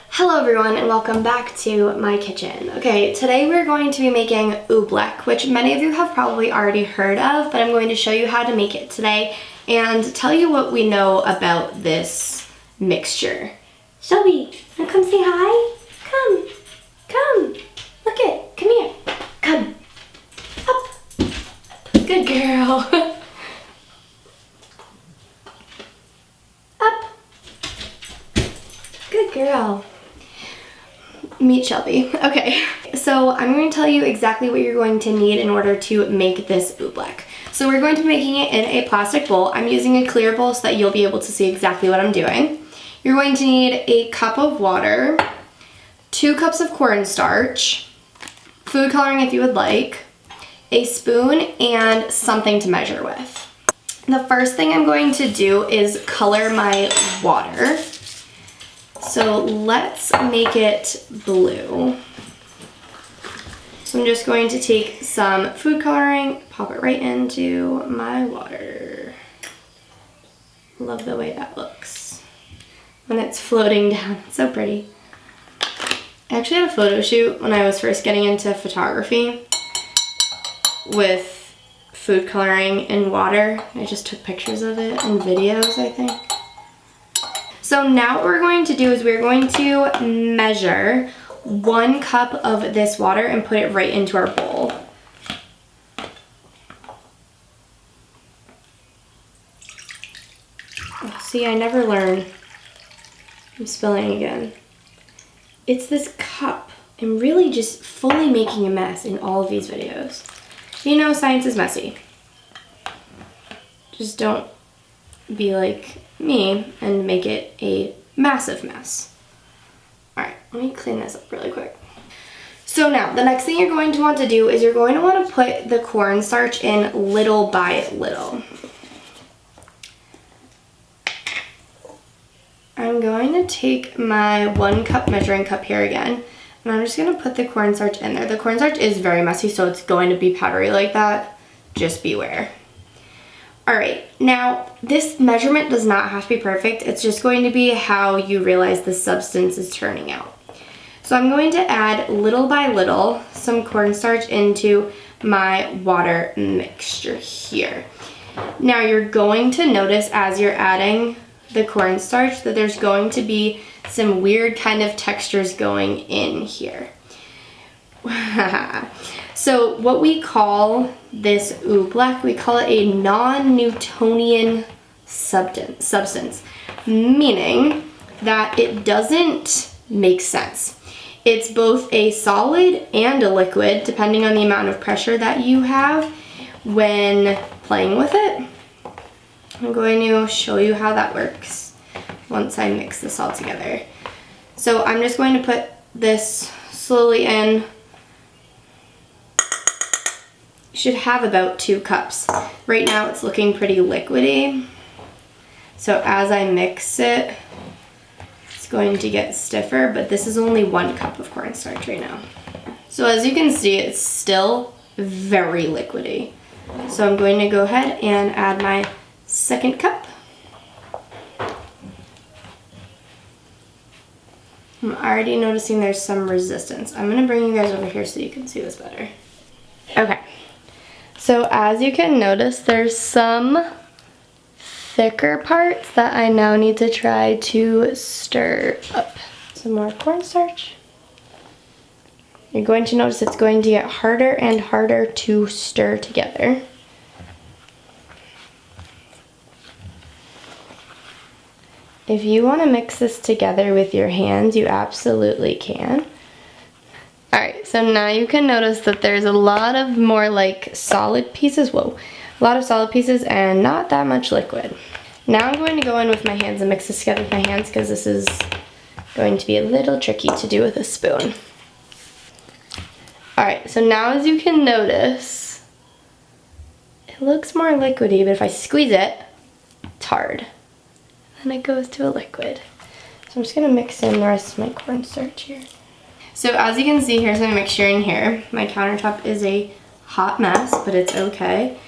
Hello everyone and welcome back to my kitchen. Okay, today we're going to be making oobleck, which many of you have probably already heard of, but I'm going to show you how to make it today and tell you what we know about this mixture. Shelby, wanna come say hi? Come, look it, come here, come, up, good girl. Up, good girl. Meet Shelby. Okay, so I'm going to tell you exactly what you're going to need in order to make this oobleck. So we're going to be making it in a plastic bowl. I'm using a clear bowl so that you'll be able to see exactly what I'm doing. You're going to need a cup of water, 2 cups of cornstarch, food coloring if you would like, a spoon, and something to measure with. The first thing I'm going to do is color my water. So let's make it blue. So I'm just going to take some food coloring, pop it right into my water. Love the way that looks when it's floating down. It's so pretty. I actually had a photo shoot when I was first getting into photography with food coloring and water. I just took pictures of it and videos, I think. So now what we're going to do is we're going to measure 1 cup of this water and put it right into our bowl. Oh, see, I never learn. I'm spilling again. It's this cup. I'm really just fully making a mess in all of these videos. You know, science is messy. Just don't be like me and make it a massive mess. Alright, let me clean this up really quick. So now, the next thing you're going to want to do is you're going to want to put the cornstarch in little by little. I'm going to take my 1 cup measuring cup here again, and I'm just going to put the cornstarch in there. The cornstarch is very messy, so it's going to be powdery like that. Just beware. Alright, now this measurement does not have to be perfect. It's just going to be how you realize the substance is turning out. So I'm going to add little by little some cornstarch into my water mixture here. Now you're going to notice as you're adding the cornstarch that there's going to be some weird kind of textures going in here. So what we call this oobleck, we call it a non-Newtonian substance, meaning that it doesn't make sense. It's both a solid and a liquid, depending on the amount of pressure that you have when playing with it. I'm going to show you how that works once I mix this all together. So I'm just going to put this slowly in. Should have about 2 cups. Right now it's looking pretty liquidy. So as I mix it, it's going to get stiffer, but this is only 1 cup of cornstarch right now. So as you can see, it's still very liquidy. So I'm going to go ahead and add my 2nd cup. I'm already noticing there's some resistance. I'm gonna bring you guys over here so you can see this better. Okay. So as you can notice, there's some thicker parts that I now need to try to stir up. Some more cornstarch. You're going to notice it's going to get harder and harder to stir together. If you want to mix this together with your hands, you absolutely can. Alright, so now you can notice that there's a lot of more like solid pieces, a lot of solid pieces and not that much liquid. Now I'm going to go in with my hands and mix this together with my hands because this is going to be a little tricky to do with a spoon. Alright, so now as you can notice, it looks more liquidy, but if I squeeze it, it's hard. Then it goes to a liquid. So I'm just going to mix in the rest of my cornstarch here. So as you can see, here's my mixture in here. My countertop is a hot mess, but it's okay.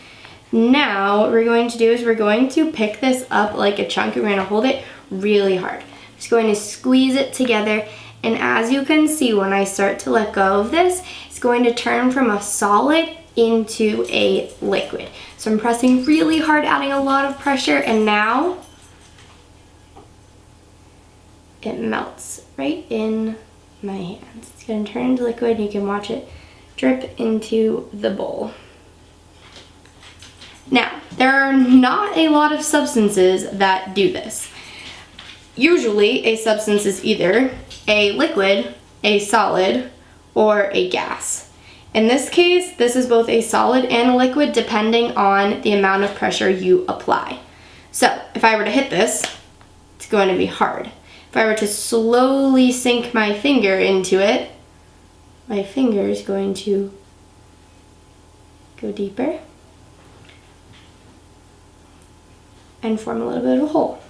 Now what we're going to do is we're going to pick this up like a chunk and we're going to hold it really hard. Just going to squeeze it together, and as you can see, when I start to let go of this, it's going to turn from a solid into a liquid. So I'm pressing really hard, adding a lot of pressure, and now it melts right in my hands. It's gonna turn into liquid. You can watch it drip into the bowl. Now, there are not a lot of substances that do this. Usually, a substance is either a liquid, a solid, or a gas. In this case, this is both a solid and a liquid depending on the amount of pressure you apply. So, if I were to hit this, it's going to be hard. If I were to slowly sink my finger into it, my finger is going to go deeper and form a little bit of a hole.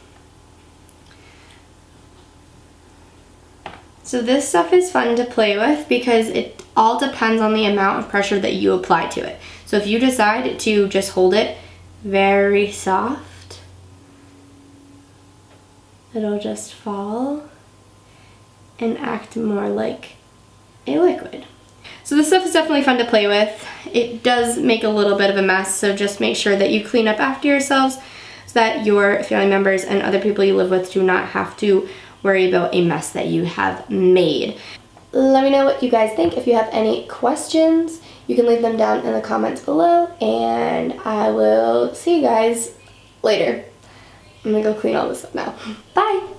So this stuff is fun to play with because it all depends on the amount of pressure that you apply to it. So if you decide to just hold it very soft, it'll just fall and act more like a liquid. So this stuff is definitely fun to play with. It does make a little bit of a mess, so just make sure that you clean up after yourselves so that your family members and other people you live with do not have to worry about a mess that you have made. Let me know what you guys think. If you have any questions, you can leave them down in the comments below, and I will see you guys later. I'm gonna go clean all this up now. Bye!